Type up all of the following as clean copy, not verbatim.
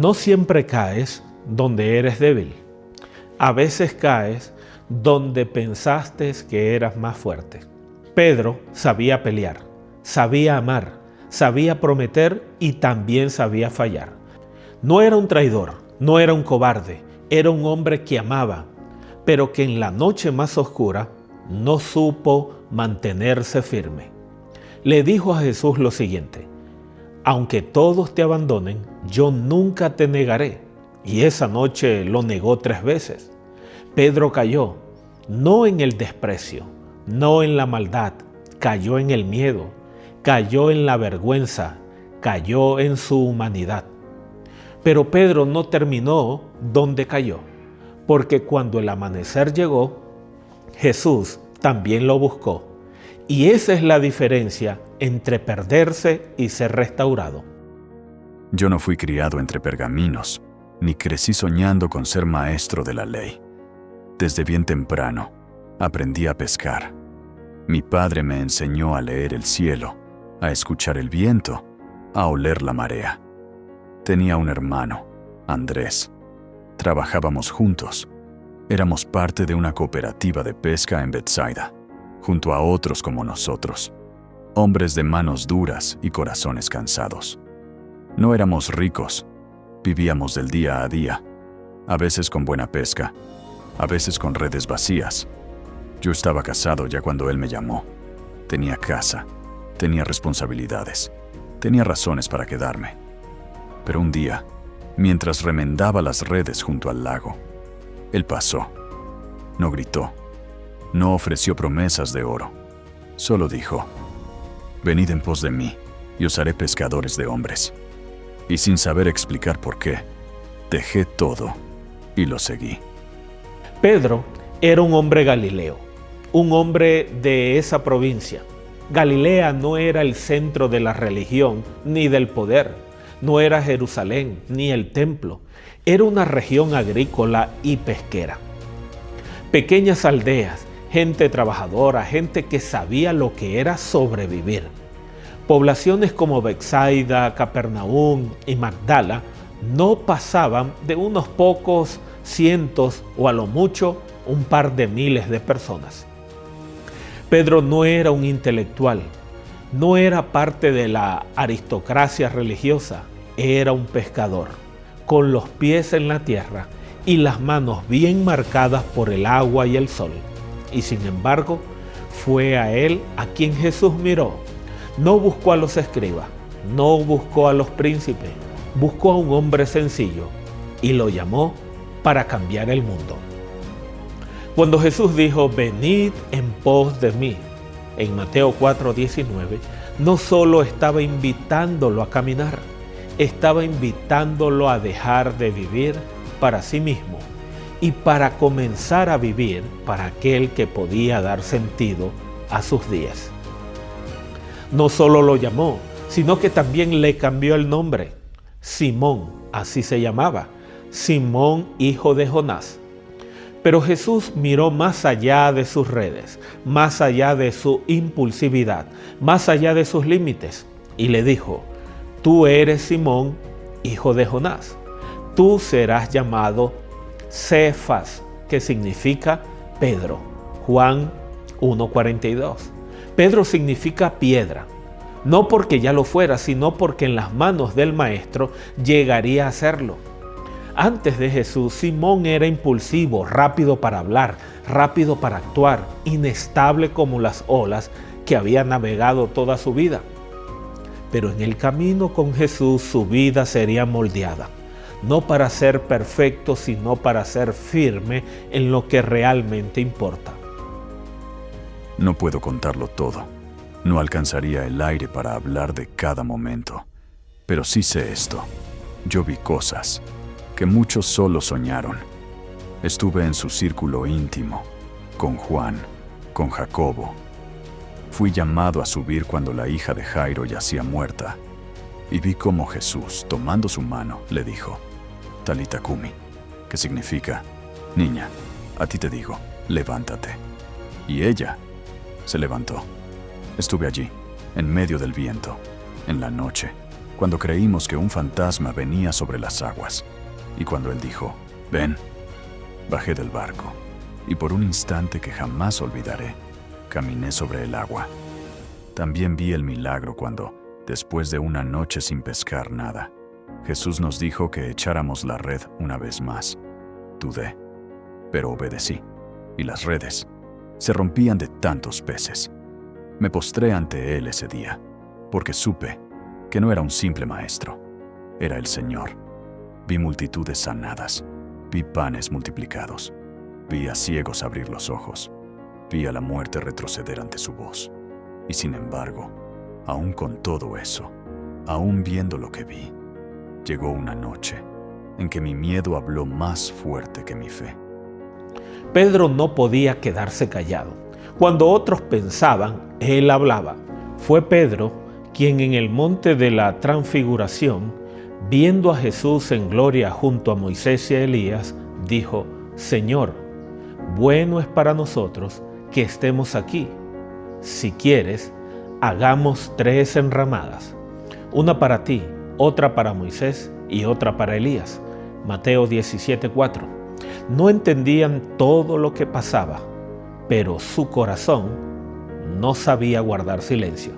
No siempre caes donde eres débil. A veces caes donde pensaste que eras más fuerte. Pedro sabía pelear, sabía amar, sabía prometer y también sabía fallar. No era un traidor, no era un cobarde, era un hombre que amaba, pero que en la noche más oscura no supo mantenerse firme. Le dijo a Jesús lo siguiente: aunque todos te abandonen, yo nunca te negaré. Y esa noche lo negó 3 veces. Pedro cayó, no en el desprecio, no en la maldad, cayó en el miedo, cayó en la vergüenza, cayó en su humanidad. Pero Pedro no terminó donde cayó, porque cuando el amanecer llegó, Jesús también lo buscó. Y esa es la diferencia entre perderse y ser restaurado. Yo no fui criado entre pergaminos, ni crecí soñando con ser maestro de la ley. Desde bien temprano, aprendí a pescar. Mi padre me enseñó a leer el cielo, a escuchar el viento, a oler la marea. Tenía un hermano, Andrés. Trabajábamos juntos. Éramos parte de una cooperativa de pesca en Bethsaida, junto a otros como nosotros, hombres de manos duras y corazones cansados. No éramos ricos, vivíamos del día a día, a veces con buena pesca, a veces con redes vacías. Yo estaba casado ya cuando él me llamó. Tenía casa, tenía responsabilidades, tenía razones para quedarme. Pero un día, mientras remendaba las redes junto al lago, él pasó. No gritó, no ofreció promesas de oro. Solo dijo: venid en pos de mí, y os haré pescadores de hombres. Y sin saber explicar por qué, dejé todo y lo seguí. Pedro era un hombre galileo, un hombre de esa provincia. Galilea no era el centro de la religión ni del poder, no era Jerusalén ni el templo, era una región agrícola y pesquera. Pequeñas aldeas, gente trabajadora, gente que sabía lo que era sobrevivir. Poblaciones como Bethsaida, Capernaum y Magdala no pasaban de unos pocos cientos o a lo mucho un par de miles de personas. Pedro no era un intelectual, no era parte de la aristocracia religiosa, era un pescador, con los pies en la tierra y las manos bien marcadas por el agua y el sol. Y sin embargo, fue a él a quien Jesús miró. No buscó a los escribas, no buscó a los príncipes, buscó a un hombre sencillo y lo llamó para cambiar el mundo. Cuando Jesús dijo: venid en pos de mí, en Mateo 4:19, no solo estaba invitándolo a caminar, estaba invitándolo a dejar de vivir para sí mismo y para comenzar a vivir para aquel que podía dar sentido a sus días. No solo lo llamó, sino que también le cambió el nombre. Simón, así se llamaba, Simón, hijo de Jonás. Pero Jesús miró más allá de sus redes, más allá de su impulsividad, más allá de sus límites, y le dijo: tú eres Simón, hijo de Jonás. Tú serás llamado Cefas, que significa Pedro. Juan 1:42. Pedro significa piedra, no porque ya lo fuera, sino porque en las manos del Maestro llegaría a serlo. Antes de Jesús, Simón era impulsivo, rápido para hablar, rápido para actuar, inestable como las olas que había navegado toda su vida. Pero en el camino con Jesús su vida sería moldeada, no para ser perfecto, sino para ser firme en lo que realmente importa. No puedo contarlo todo. No alcanzaría el aire para hablar de cada momento. Pero sí sé esto. Yo vi cosas que muchos solo soñaron. Estuve en su círculo íntimo, con Juan, con Jacobo. Fui llamado a subir cuando la hija de Jairo yacía muerta, y vi cómo Jesús, tomando su mano, le dijo: Talita Cumi, que significa: niña, a ti te digo, levántate. Y ella se levantó. Estuve allí, en medio del viento, en la noche, cuando creímos que un fantasma venía sobre las aguas, y cuando Él dijo, «Ven», bajé del barco, y por un instante que jamás olvidaré, caminé sobre el agua. También vi el milagro cuando, después de una noche sin pescar nada, Jesús nos dijo que echáramos la red una vez más. Dudé, pero obedecí, y las redes se rompían de tantos peces. Me postré ante Él ese día, porque supe que no era un simple maestro, era el Señor. Vi multitudes sanadas, vi panes multiplicados, vi a ciegos abrir los ojos, vi a la muerte retroceder ante su voz. Y sin embargo, aún con todo eso, aún viendo lo que vi, llegó una noche en que mi miedo habló más fuerte que mi fe. Pedro no podía quedarse callado. Cuando otros pensaban, él hablaba. Fue Pedro quien en el monte de la Transfiguración, viendo a Jesús en gloria junto a Moisés y a Elías, dijo, «Señor, bueno es para nosotros que estemos aquí. Si quieres, hagamos 3 enramadas, una para ti, otra para Moisés y otra para Elías». Mateo 17:4. No entendían todo lo que pasaba, pero su corazón no sabía guardar silencio.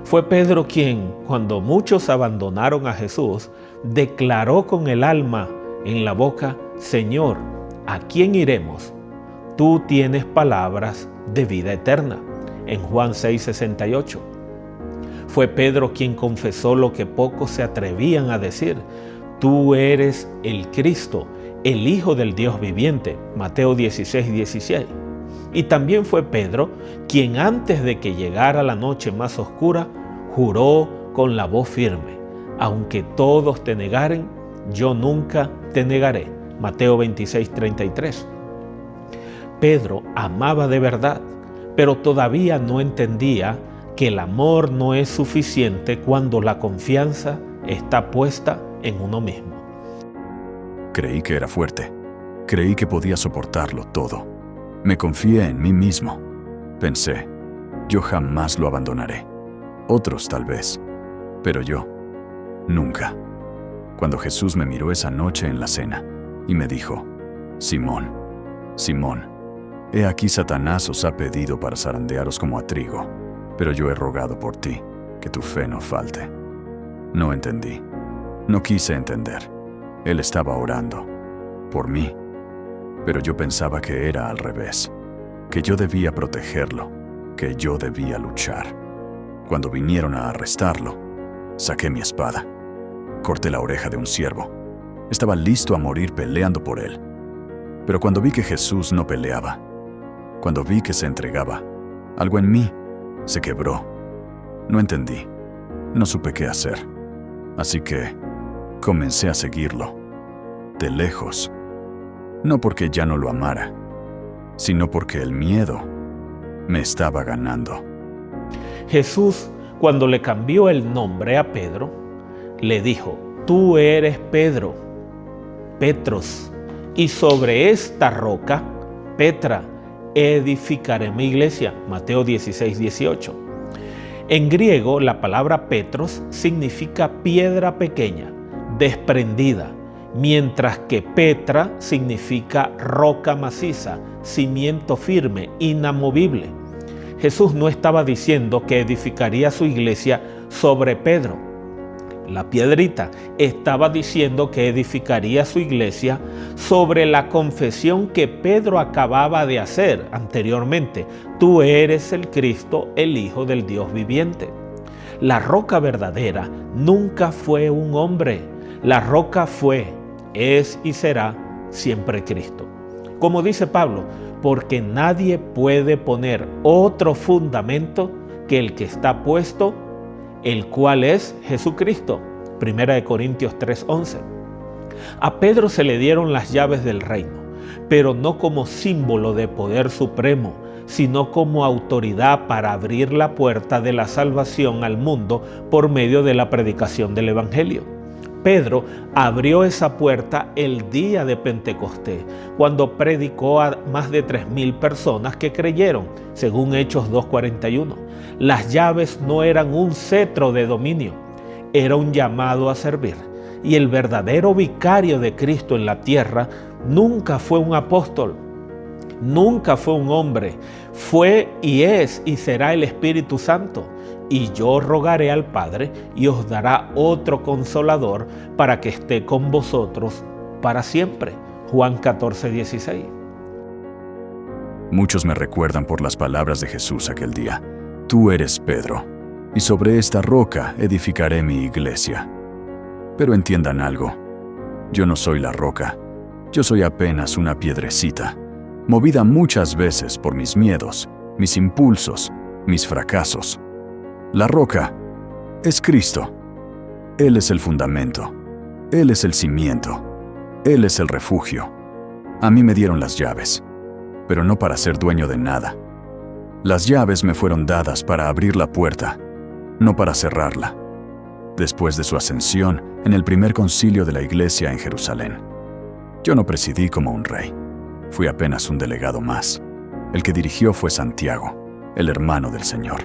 Fue Pedro quien, cuando muchos abandonaron a Jesús, declaró con el alma en la boca, «Señor, ¿a quién iremos? Tú tienes palabras de vida eterna», en Juan 6:68. Fue Pedro quien confesó lo que pocos se atrevían a decir, «Tú eres el Cristo, el Hijo del Dios viviente», Mateo 16:16. Y también fue Pedro quien antes de que llegara la noche más oscura, juró con la voz firme, «Aunque todos te negaren, yo nunca te negaré», Mateo 26:33. Pedro amaba de verdad, pero todavía no entendía que el amor no es suficiente cuando la confianza está puesta en uno mismo. Creí que era fuerte. Creí que podía soportarlo todo. Me confié en mí mismo. Pensé, yo jamás lo abandonaré. Otros tal vez, pero yo, nunca. Cuando Jesús me miró esa noche en la cena y me dijo, «Simón, Simón, he aquí Satanás os ha pedido para zarandearos como a trigo, pero yo he rogado por ti, que tu fe no falte». No entendí. No quise entender. Él estaba orando por mí, pero yo pensaba que era al revés, que yo debía protegerlo, que yo debía luchar. Cuando vinieron a arrestarlo, saqué mi espada, corté la oreja de un siervo. Estaba listo a morir peleando por él. Pero cuando vi que Jesús no peleaba, cuando vi que se entregaba, algo en mí se quebró. No entendí, no supe qué hacer. Así que comencé a seguirlo, de lejos. No porque ya no lo amara, sino porque el miedo me estaba ganando. Jesús, cuando le cambió el nombre a Pedro, le dijo, «Tú eres Pedro, Petros, y sobre esta roca, Petra, edificaré mi iglesia», Mateo 16:18. En griego, la palabra Petros significa piedra pequeña, desprendida, mientras que Petra significa roca maciza, cimiento firme, inamovible. Jesús no estaba diciendo que edificaría su iglesia sobre Pedro, la piedrita. Estaba diciendo que edificaría su iglesia sobre la confesión que Pedro acababa de hacer anteriormente. «Tú eres el Cristo, el Hijo del Dios viviente». La roca verdadera nunca fue un hombre. La roca fue, es y será siempre Cristo. Como dice Pablo, porque nadie puede poner otro fundamento que el que está puesto, el cual es Jesucristo. 1 Corintios 3:11. A Pedro se le dieron las llaves del reino, pero no como símbolo de poder supremo, sino como autoridad para abrir la puerta de la salvación al mundo por medio de la predicación del Evangelio. Pedro abrió esa puerta el día de Pentecostés, cuando predicó a más de 3,000 personas que creyeron, según Hechos 2:41. Las llaves no eran un cetro de dominio, era un llamado a servir. Y el verdadero vicario de Cristo en la tierra nunca fue un apóstol, nunca fue un hombre, fue y es y será el Espíritu Santo. Y yo rogaré al Padre y os dará otro consolador para que esté con vosotros para siempre. Juan 14:16. Muchos me recuerdan por las palabras de Jesús aquel día. Tú eres Pedro, y sobre esta roca edificaré mi iglesia. Pero entiendan algo, yo no soy la roca, yo soy apenas una piedrecita, movida muchas veces por mis miedos, mis impulsos, mis fracasos. La roca es Cristo. Él es el fundamento, Él es el cimiento, Él es el refugio. A mí me dieron las llaves, pero no para ser dueño de nada. Las llaves me fueron dadas para abrir la puerta, no para cerrarla. Después de su ascensión en el primer concilio de la iglesia en Jerusalén, yo no presidí como un rey, fui apenas un delegado más. El que dirigió fue Santiago, el hermano del Señor.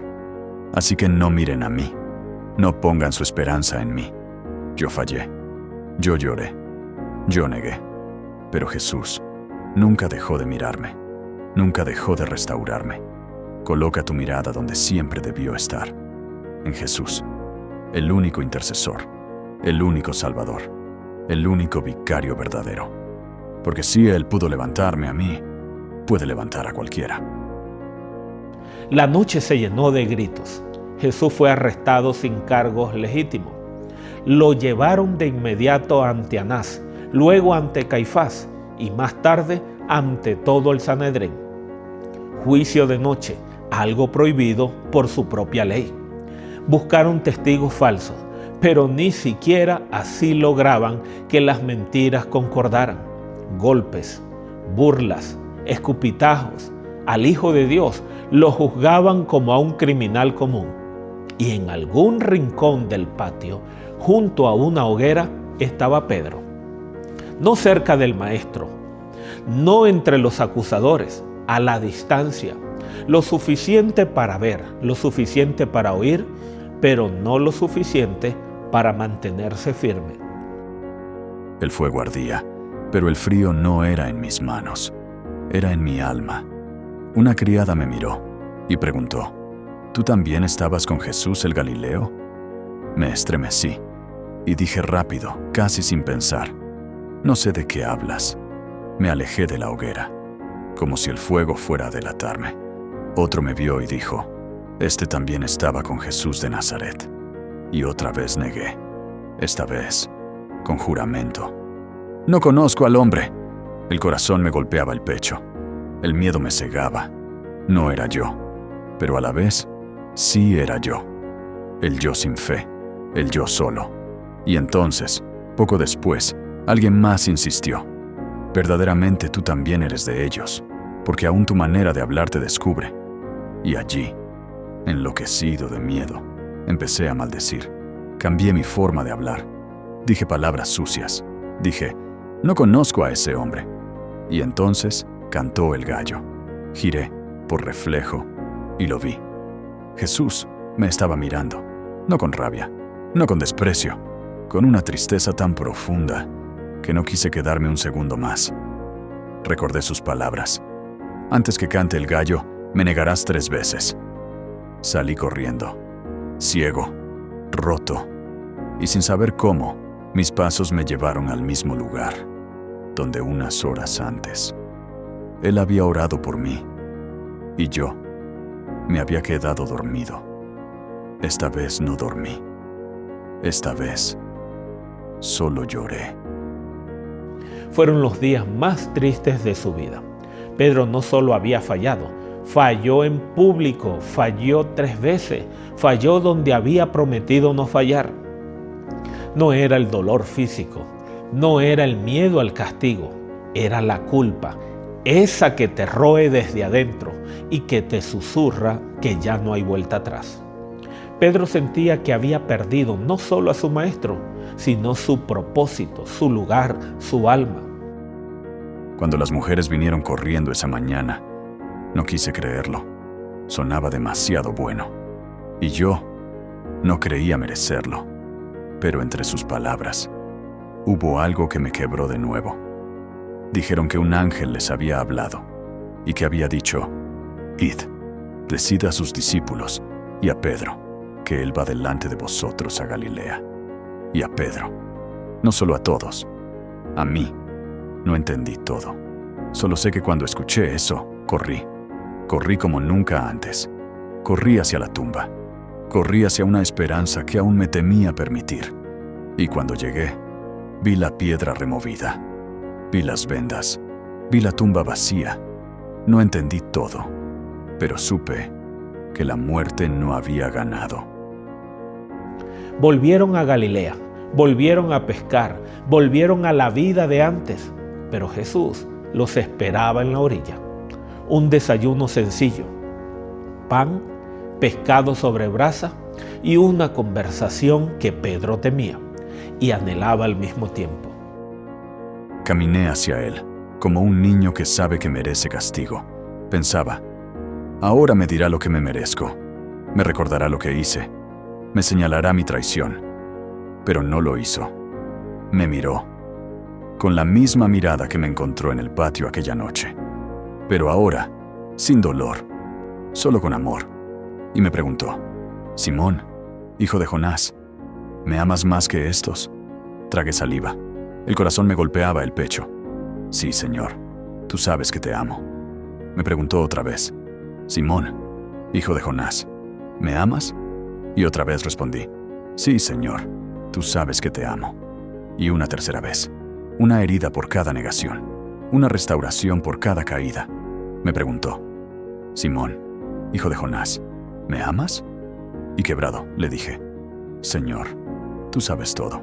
Así que no miren a mí, no pongan su esperanza en mí. Yo fallé, yo lloré, yo negué, pero Jesús nunca dejó de mirarme, nunca dejó de restaurarme. Coloca tu mirada donde siempre debió estar, en Jesús, el único intercesor, el único salvador, el único vicario verdadero. Porque si Él pudo levantarme a mí, puede levantar a cualquiera. La noche se llenó de gritos. Jesús fue arrestado sin cargos legítimos. Lo llevaron de inmediato ante Anás, luego ante Caifás y más tarde ante todo el Sanedrín. Juicio de noche, algo prohibido por su propia ley. Buscaron testigos falsos, pero ni siquiera así lograban que las mentiras concordaran. Golpes, burlas, escupitajos. Al Hijo de Dios lo juzgaban como a un criminal común. Y en algún rincón del patio, junto a una hoguera, estaba Pedro. No cerca del Maestro, no entre los acusadores, a la distancia, lo suficiente para ver, lo suficiente para oír, pero no lo suficiente para mantenerse firme. El fuego ardía, pero el frío no era en mis manos, era en mi alma. Una criada me miró y preguntó, ¿tú también estabas con Jesús el Galileo? Me estremecí y dije rápido, casi sin pensar, no sé de qué hablas. Me alejé de la hoguera, como si el fuego fuera a delatarme. Otro me vio y dijo, este también estaba con Jesús de Nazaret. Y otra vez negué, esta vez con juramento. No conozco al hombre. El corazón me golpeaba el pecho. El miedo me cegaba. No era yo, pero a la vez sí era yo. El yo sin fe, el yo solo. Y entonces, poco después, alguien más insistió. Verdaderamente tú también eres de ellos, porque aún tu manera de hablar te descubre. Y allí, enloquecido de miedo, empecé a maldecir. Cambié mi forma de hablar. Dije palabras sucias. Dije, no conozco a ese hombre. Y entonces cantó el gallo. Giré, por reflejo, y lo vi. Jesús me estaba mirando, no con rabia, no con desprecio, con una tristeza tan profunda que no quise quedarme un segundo más. Recordé sus palabras. Antes que cante el gallo, me negarás 3 veces. Salí corriendo, ciego, roto, y sin saber cómo, mis pasos me llevaron al mismo lugar, donde unas horas antes, Él había orado por mí, y yo me había quedado dormido. Esta vez no dormí. Esta vez solo lloré. Fueron los días más tristes de su vida. Pedro no solo había fallado, falló en público, falló 3 veces, falló donde había prometido no fallar. No era el dolor físico, no era el miedo al castigo, era la culpa, esa que te roe desde adentro y que te susurra que ya no hay vuelta atrás. Pedro sentía que había perdido no solo a su maestro, sino su propósito, su lugar, su alma. Cuando las mujeres vinieron corriendo esa mañana, no quise creerlo. Sonaba demasiado bueno. Y yo no creía merecerlo. Pero entre sus palabras, hubo algo que me quebró de nuevo. Dijeron que un ángel les había hablado y que había dicho: «Id, decid a sus discípulos y a Pedro que él va delante de vosotros a Galilea». Y a Pedro, no solo a todos, a mí. No entendí todo. Solo sé que cuando escuché eso, corrí como nunca antes. Corrí hacia la tumba. Corrí hacia una esperanza que aún me temía permitir. Y cuando llegué, vi la piedra removida. Vi las vendas. Vi la tumba vacía. No entendí todo, pero supe que la muerte no había ganado. Volvieron a Galilea, volvieron a pescar, volvieron a la vida de antes, pero Jesús los esperaba en la orilla. Un desayuno sencillo: pan, pescado sobre brasa y una conversación que Pedro temía y anhelaba al mismo tiempo. Caminé hacia él, como un niño que sabe que merece castigo. Pensaba: ahora me dirá lo que me merezco, me recordará lo que hice, me señalará mi traición. Pero no lo hizo. Me miró, con la misma mirada que me encontró en el patio aquella noche. Pero ahora, sin dolor, solo con amor. Y me preguntó: «Simón, hijo de Jonás, ¿me amas más que estos?». Tragué saliva. El corazón me golpeaba el pecho. «Sí, Señor, tú sabes que te amo». Me preguntó otra vez: «Simón, hijo de Jonás, ¿me amas?». Y otra vez respondí: «Sí, Señor, tú sabes que te amo». Y una tercera vez, una herida por cada negación, una restauración por cada caída. Me preguntó: «Simón, hijo de Jonás, ¿me amas?». Y quebrado, le dije: «Señor, tú sabes todo.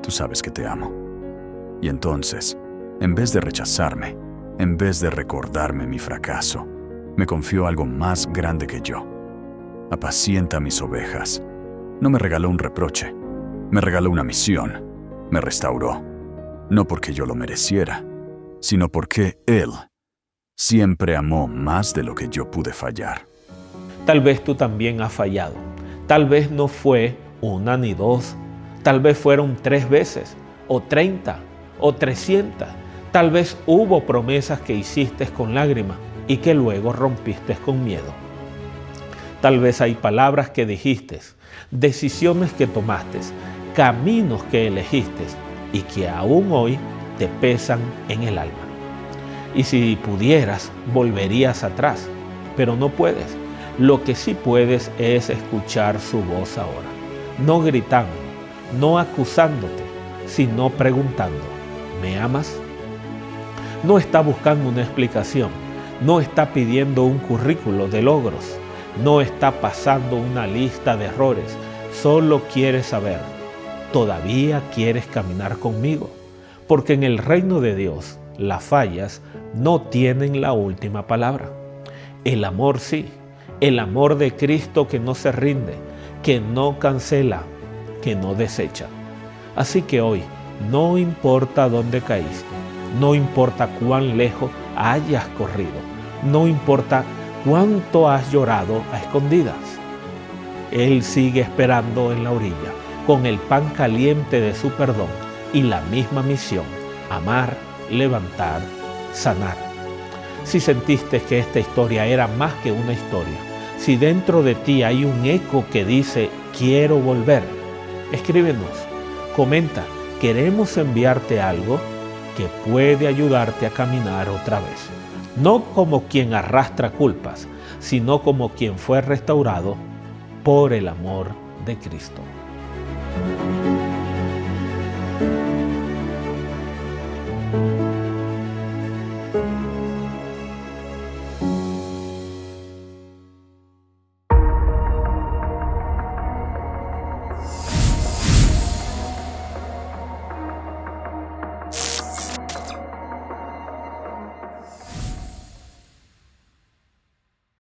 Tú sabes que te amo». Y entonces, en vez de rechazarme, en vez de recordarme mi fracaso, me confió algo más grande que yo. «Apacienta mis ovejas». No me regaló un reproche, me regaló una misión, me restauró. No porque yo lo mereciera, sino porque Él siempre amó más de lo que yo pude fallar. Tal vez tú también has fallado. Tal vez no fue una ni dos. Tal vez fueron 3 veces, o 30, o 300. Tal vez hubo promesas que hiciste con lágrimas y que luego rompiste con miedo. Tal vez hay palabras que dijiste, decisiones que tomaste, caminos que elegiste y que aún hoy te pesan en el alma. Y si pudieras, volverías atrás, pero no puedes. Lo que sí puedes es escuchar su voz ahora, no gritando, no acusándote, sino preguntando: ¿me amas? No está buscando una explicación, no está pidiendo un currículo de logros, no está pasando una lista de errores, solo quiere saber: ¿todavía quieres caminar conmigo? Porque en el reino de Dios, las fallas no tienen la última palabra. El amor sí, el amor de Cristo que no se rinde, que no cancela, que no desecha. Así que hoy, no importa dónde caíste, no importa cuán lejos hayas corrido, no importa cuánto has llorado a escondidas, Él sigue esperando en la orilla, con el pan caliente de su perdón y la misma misión: amar, levantar, sanar. Si sentiste que esta historia era más que una historia, si dentro de ti hay un eco que dice: quiero volver, escríbenos, comenta. Queremos enviarte algo que puede ayudarte a caminar otra vez. No como quien arrastra culpas, sino como quien fue restaurado por el amor de Cristo.